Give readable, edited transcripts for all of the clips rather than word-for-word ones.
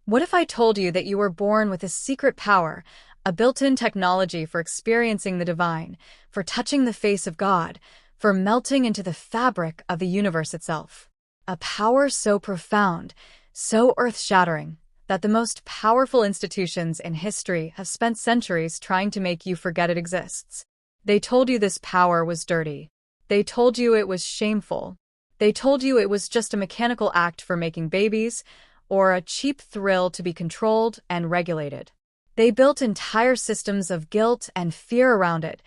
What if I told you that you were born with a secret power, a built-in technology for experiencing the divine, for touching the face of God, for melting into the fabric of the universe itself? A power so profound, so earth-shattering, that the most powerful institutions in history have spent centuries trying to make you forget it exists. They told you this power was dirty. They told you it was shameful. They told you it was just a mechanical act for making babies, or a cheap thrill to be controlled and regulated. They built entire systems of guilt and fear around it,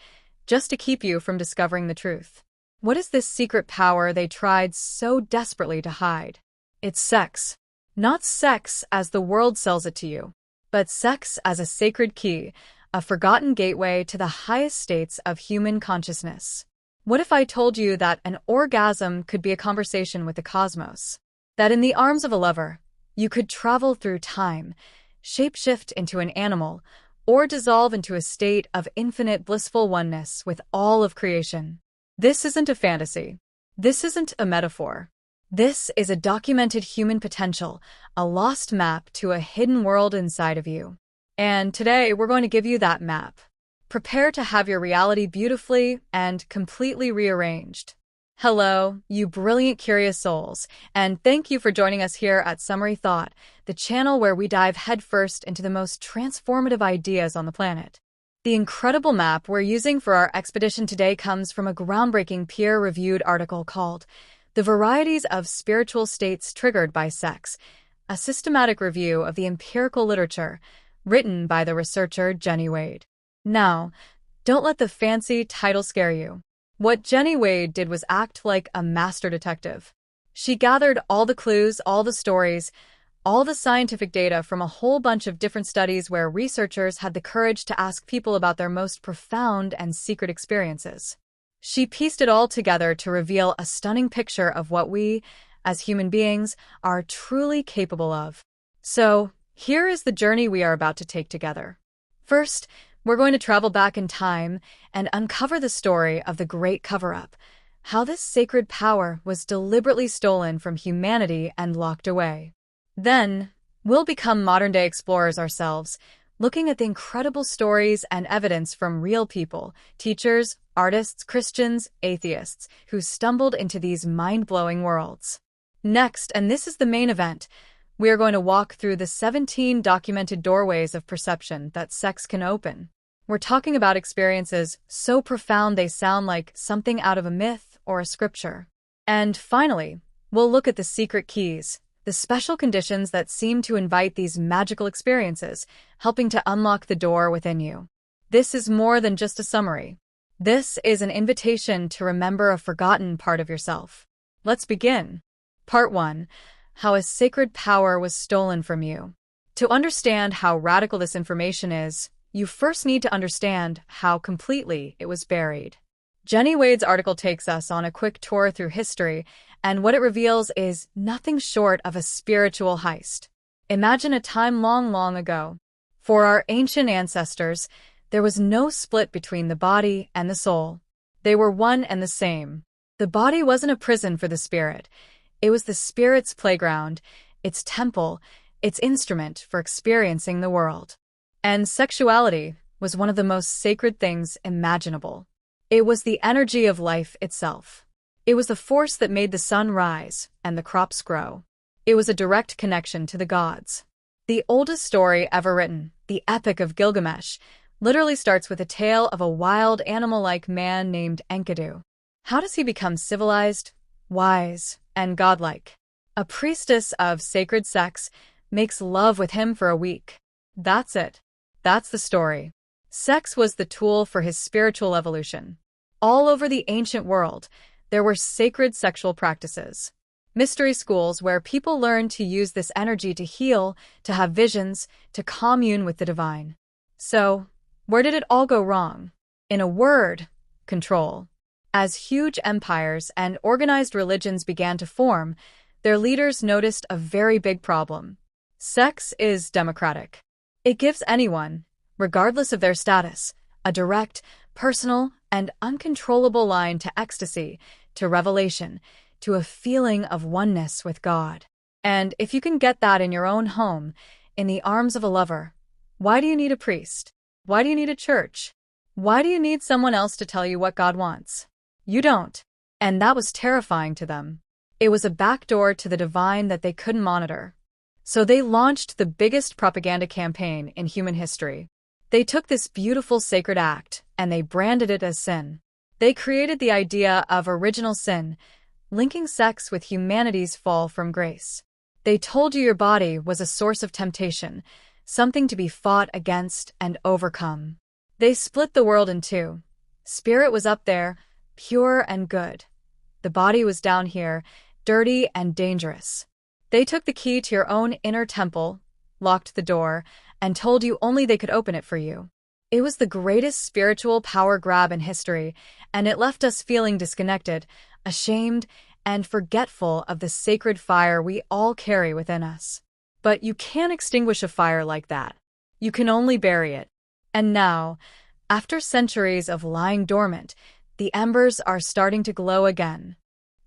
just to keep you from discovering the truth. What is this secret power they tried so desperately to hide? It's sex. Not sex as the world sells it to you, but sex as a sacred key, a forgotten gateway to the highest states of human consciousness. What if I told you that an orgasm could be a conversation with the cosmos? That in the arms of a lover, you could travel through time, shapeshift into an animal, or dissolve into a state of infinite blissful oneness with all of creation? This isn't a fantasy. This isn't a metaphor. This is a documented human potential, a lost map to a hidden world inside of you. And today, we're going to give you that map. Prepare to have your reality beautifully and completely rearranged. Hello, you brilliant curious souls, and thank you for joining us here at Summary Thought, the channel where we dive headfirst into the most transformative ideas on the planet. The incredible map we're using for our expedition today comes from a groundbreaking peer-reviewed article called The Varieties of Spiritual States Triggered by Sex, a systematic review of the empirical literature, written by the researcher Jenny Wade. Now, don't let the fancy title scare you. What Jenny Wade did was act like a master detective. She gathered all the clues, all the stories, all the scientific data from a whole bunch of different studies where researchers had the courage to ask people about their most profound and secret experiences. She pieced it all together to reveal a stunning picture of what we, as human beings, are truly capable of. So, here is the journey we are about to take together. First, we're going to travel back in time and uncover the story of the Great Cover-Up, how this sacred power was deliberately stolen from humanity and locked away. Then, we'll become modern-day explorers ourselves, looking at the incredible stories and evidence from real people, teachers, artists, Christians, atheists, who stumbled into these mind-blowing worlds. Next, and this is the main event, we are going to walk through the 17 documented doorways of perception that sex can open. We're talking about experiences so profound they sound like something out of a myth or a scripture. And finally, we'll look at the secret keys, the special conditions that seem to invite these magical experiences, helping to unlock the door within you. This is more than just a summary. This is an invitation to remember a forgotten part of yourself. Let's begin. Part 1. How a sacred power was stolen from you. To understand how radical this information is, you first need to understand how completely it was buried. Jenny Wade's article takes us on a quick tour through history, and what it reveals is nothing short of a spiritual heist. Imagine a time long, long ago. For our ancient ancestors, there was no split between the body and the soul. They were one and the same. The body wasn't a prison for the spirit. It was the spirit's playground, its temple, its instrument for experiencing the world. And sexuality was one of the most sacred things imaginable. It was the energy of life itself. It was the force that made the sun rise and the crops grow. It was a direct connection to the gods. The oldest story ever written, the Epic of Gilgamesh, literally starts with a tale of a wild animal-like man named Enkidu. How does he become civilized, wise, and godlike? A priestess of sacred sex makes love with him for a week. That's it. That's the story. Sex was the tool for his spiritual evolution. All over the ancient world, there were sacred sexual practices. Mystery schools where people learned to use this energy to heal, to have visions, to commune with the divine. So, where did it all go wrong? In a word, control. As huge empires and organized religions began to form, their leaders noticed a very big problem. Sex is democratic. It gives anyone, regardless of their status, a direct, personal, and uncontrollable line to ecstasy, to revelation, to a feeling of oneness with God. And if you can get that in your own home, in the arms of a lover. Why do you need a priest? Why do you need a church? Why do you need someone else to tell you what God wants? You don't. And that was terrifying to them. It was a backdoor to the divine that they couldn't monitor. So they launched the biggest propaganda campaign in human history. They took this beautiful sacred act and they branded it as sin. They created the idea of original sin, linking sex with humanity's fall from grace. They told you your body was a source of temptation, something to be fought against and overcome. They split the world in two. Spirit was up there, pure and good. The body was down here, dirty and dangerous. They took the key to your own inner temple, locked the door, and told you only they could open it for you. It was the greatest spiritual power grab in history, and it left us feeling disconnected, ashamed, and forgetful of the sacred fire we all carry within us. But you can't extinguish a fire like that. You can only bury it. And now, after centuries of lying dormant, the embers are starting to glow again.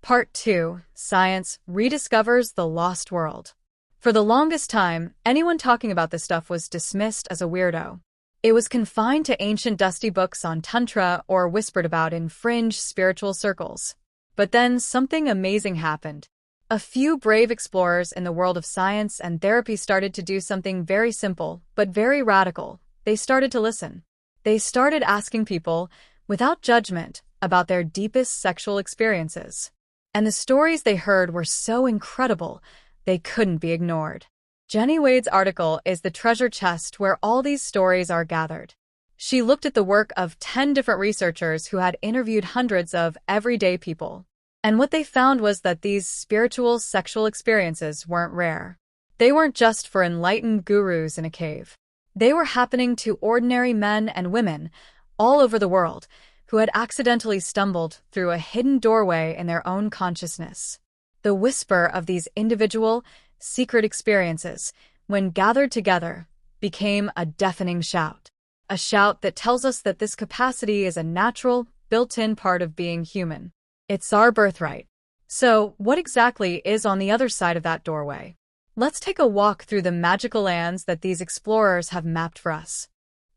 Part 2. Science rediscovers the lost world. For the longest time, anyone talking about this stuff was dismissed as a weirdo. It was confined to ancient dusty books on Tantra or whispered about in fringe spiritual circles. But then something amazing happened. A few brave explorers in the world of science and therapy started to do something very simple, but very radical. They started to listen. They started asking people, without judgment, about their deepest sexual experiences. And the stories they heard were so incredible, they couldn't be ignored. Jenny Wade's article is the treasure chest where all these stories are gathered. She looked at the work of 10 different researchers who had interviewed hundreds of everyday people. And what they found was that these spiritual sexual experiences weren't rare. They weren't just for enlightened gurus in a cave. They were happening to ordinary men and women all over the world who had accidentally stumbled through a hidden doorway in their own consciousness. The whisper of these individual, secret experiences, when gathered together, became a deafening shout. A shout that tells us that this capacity is a natural, built-in part of being human. It's our birthright. So, what exactly is on the other side of that doorway? Let's take a walk through the magical lands that these explorers have mapped for us.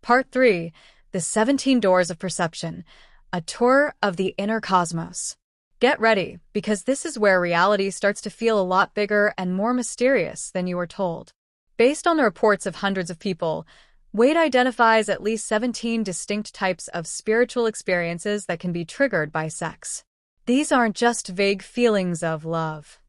Part 3. The 17 Doors of Perception, a tour of the inner cosmos. Get ready, because this is where reality starts to feel a lot bigger and more mysterious than you were told. Based on the reports of hundreds of people, Wade identifies at least 17 distinct types of spiritual experiences that can be triggered by sex. These aren't just vague feelings of love.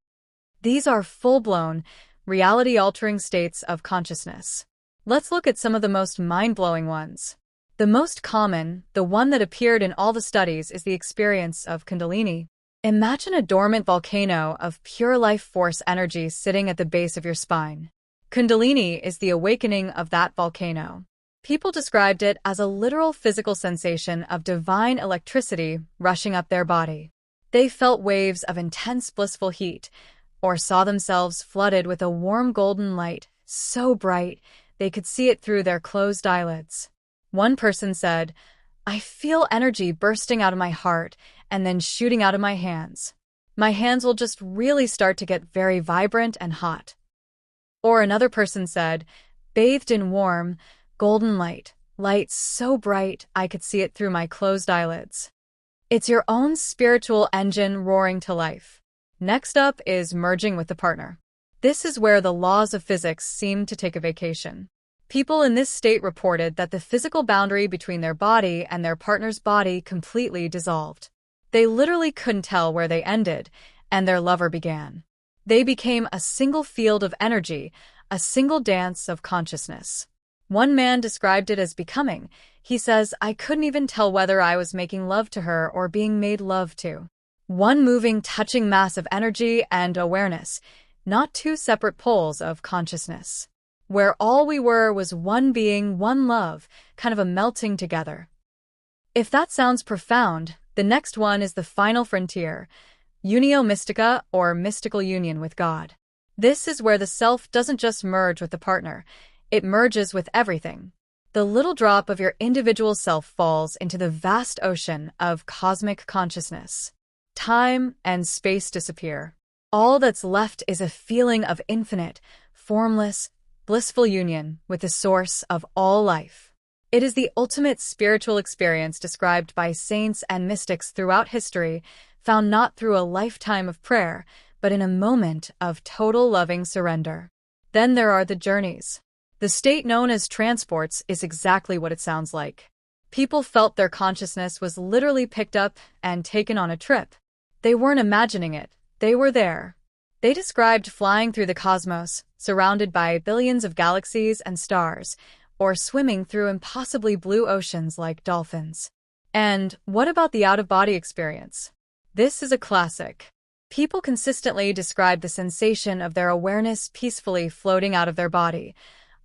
These are full-blown, reality-altering states of consciousness. Let's look at some of the most mind-blowing ones. The most common, the one that appeared in all the studies, is the experience of Kundalini. Imagine a dormant volcano of pure life force energy sitting at the base of your spine. Kundalini is the awakening of that volcano. People described it as a literal physical sensation of divine electricity rushing up their body. They felt waves of intense blissful heat, or saw themselves flooded with a warm golden light, so bright they could see it through their closed eyelids. One person said, "I feel energy bursting out of my heart and then shooting out of my hands. My hands will just really start to get very vibrant and hot." Or another person said, "Bathed in warm, golden light so bright I could see it through my closed eyelids." It's your own spiritual engine roaring to life. Next up is merging with the partner. This is where the laws of physics seem to take a vacation. People in this state reported that the physical boundary between their body and their partner's body completely dissolved. They literally couldn't tell where they ended and their lover began. They became a single field of energy, a single dance of consciousness. One man described it as becoming. He says, "I couldn't even tell whether I was making love to her or being made love to." One moving, touching mass of energy and awareness, not two separate poles of consciousness. Where all we were was one being, one love, kind of a melting together. If that sounds profound, the next one is the final frontier, Unio Mystica, or mystical union with God. This is where the self doesn't just merge with the partner, it merges with everything. The little drop of your individual self falls into the vast ocean of cosmic consciousness. Time and space disappear. All that's left is a feeling of infinite, formless, blissful union with the source of all life. It is the ultimate spiritual experience described by saints and mystics throughout history, found not through a lifetime of prayer, but in a moment of total loving surrender. Then there are the journeys. The state known as transports is exactly what it sounds like. People felt their consciousness was literally picked up and taken on a trip. They weren't imagining it, they were there. They described flying through the cosmos, surrounded by billions of galaxies and stars, or swimming through impossibly blue oceans like dolphins. And what about the out-of-body experience? This is a classic. People consistently describe the sensation of their awareness peacefully floating out of their body,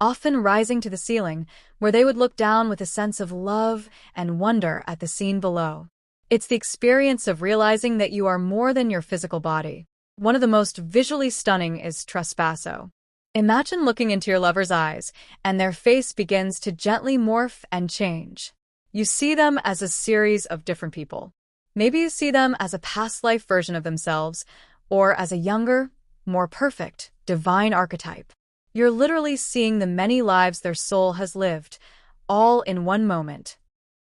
often rising to the ceiling, where they would look down with a sense of love and wonder at the scene below. It's the experience of realizing that you are more than your physical body. One of the most visually stunning is Trespasso. Imagine looking into your lover's eyes, and their face begins to gently morph and change. You see them as a series of different people. Maybe you see them as a past life version of themselves, or as a younger, more perfect, divine archetype. You're literally seeing the many lives their soul has lived, all in one moment.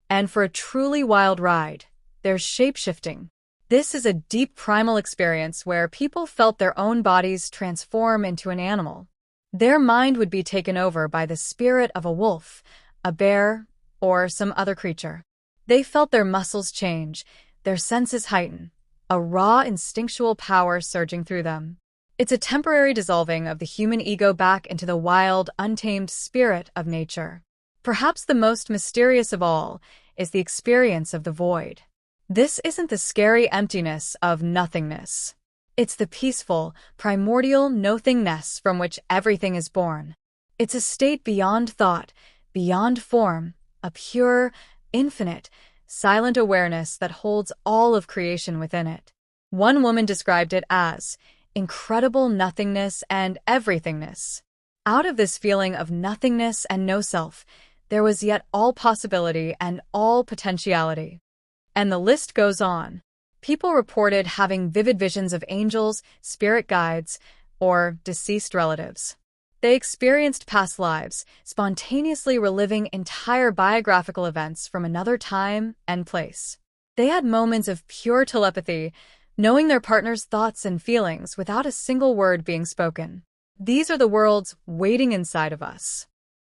And for a truly wild ride, there's shape-shifting. This is a deep primal experience where people felt their own bodies transform into an animal. Their mind would be taken over by the spirit of a wolf, a bear, or some other creature. They felt their muscles change, their senses heighten, a raw instinctual power surging through them. It's a temporary dissolving of the human ego back into the wild, untamed spirit of nature. Perhaps the most mysterious of all is the experience of the void. This isn't the scary emptiness of nothingness. It's the peaceful, primordial nothingness from which everything is born. It's a state beyond thought, beyond form, a pure, infinite, silent awareness that holds all of creation within it. One woman described it as incredible nothingness and everythingness. Out of this feeling of nothingness and no self, there was yet all possibility and all potentiality. And the list goes on. People reported having vivid visions of angels, spirit guides, or deceased relatives. They experienced past lives, spontaneously reliving entire biographical events from another time and place. They had moments of pure telepathy, knowing their partner's thoughts and feelings without a single word being spoken. These are the worlds waiting inside of us.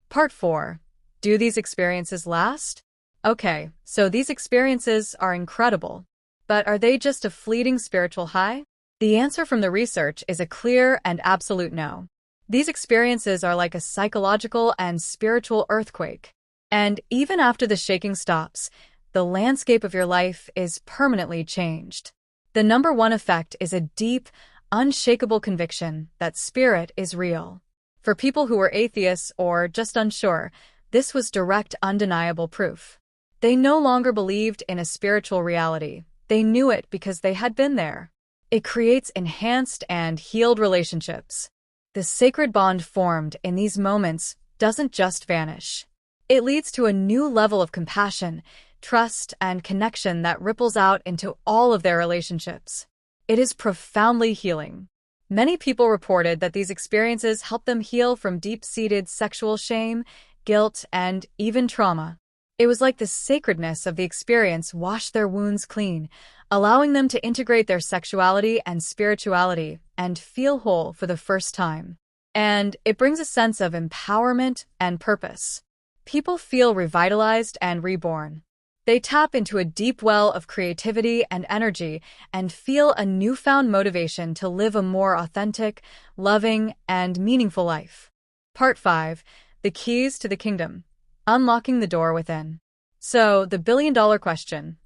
Part 4. Do these experiences last? Okay, so these experiences are incredible. But are they just a fleeting spiritual high? The answer from the research is a clear and absolute no. These experiences are like a psychological and spiritual earthquake. And even after the shaking stops, the landscape of your life is permanently changed. The number one effect is a deep, unshakable conviction that spirit is real. For people who were atheists or just unsure, this was direct, undeniable proof. They no longer believed in a spiritual reality. They knew it because they had been there. It creates enhanced and healed relationships. The sacred bond formed in these moments doesn't just vanish. It leads to a new level of compassion, trust, and connection that ripples out into all of their relationships. It is profoundly healing. Many people reported that these experiences help them heal from deep-seated sexual shame, guilt, and even trauma. It was like the sacredness of the experience washed their wounds clean, allowing them to integrate their sexuality and spirituality and feel whole for the first time. And it brings a sense of empowerment and purpose. People feel revitalized and reborn. They tap into a deep well of creativity and energy and feel a newfound motivation to live a more authentic, loving, and meaningful life. Part 5. The Keys to the Kingdom. Unlocking the door within. So, the billion-dollar question.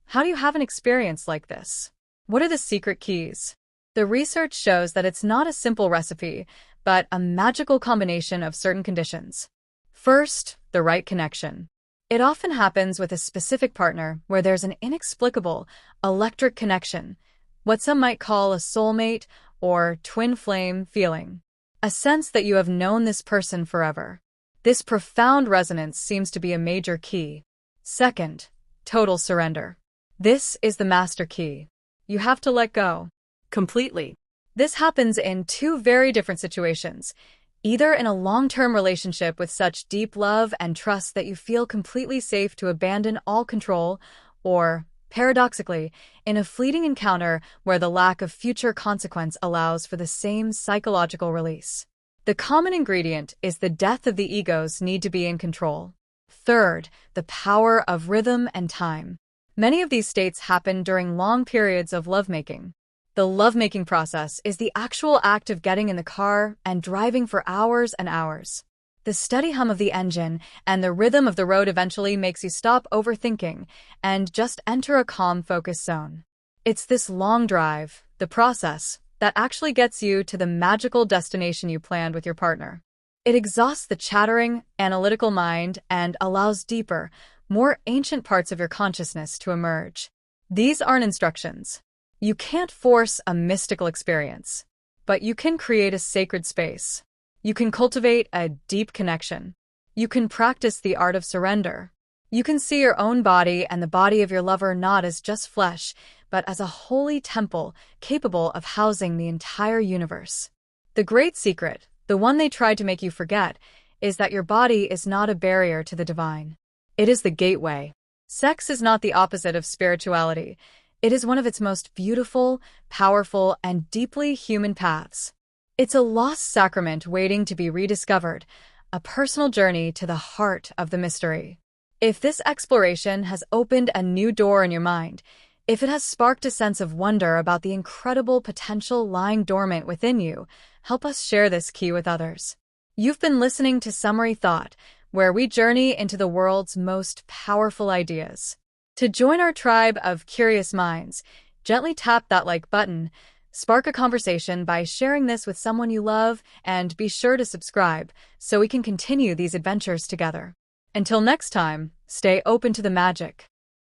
How do you have an experience like this? What are the secret keys? The research shows that it's not a simple recipe, but a magical combination of certain conditions. First, the right connection. It often happens with a specific partner where there's an inexplicable, electric connection, what some might call a soulmate or twin flame feeling. A sense that you have known this person forever. This profound resonance seems to be a major key. Second, total surrender. This is the master key. You have to let go. Completely. This happens in two very different situations. either in a long-term relationship with such deep love and trust that you feel completely safe to abandon all control, or, paradoxically, in a fleeting encounter where the lack of future consequence allows for the same psychological release. The common ingredient is the death of the ego's need to be in control. Third, the power of rhythm and time. Many of these states happen during long periods of lovemaking. The lovemaking process is the actual act of getting in the car and driving for hours and hours. The steady hum of the engine and the rhythm of the road eventually makes you stop overthinking and just enter a calm, focused zone. It's this long drive, the process, that actually gets you to the magical destination you planned with your partner. It exhausts the chattering, analytical mind and allows deeper, more ancient parts of your consciousness to emerge. These aren't instructions. You can't force a mystical experience, but you can create a sacred space. You can cultivate a deep connection. You can practice the art of surrender. You can see your own body and the body of your lover not as just flesh, but as a holy temple capable of housing the entire universe. The great secret, the one they tried to make you forget, is that your body is not a barrier to the divine. It is the gateway. Sex is not the opposite of spirituality. It is one of its most beautiful, powerful, and deeply human paths. It's a lost sacrament waiting to be rediscovered, a personal journey to the heart of the mystery. If this exploration has opened a new door in your mind, if it has sparked a sense of wonder about the incredible potential lying dormant within you, help us share this key with others. You've been listening to Summary Thought, where we journey into the world's most powerful ideas. To join our tribe of curious minds, gently tap that like button, spark a conversation by sharing this with someone you love, and be sure to subscribe so we can continue these adventures together. Until next time, stay open to the magic.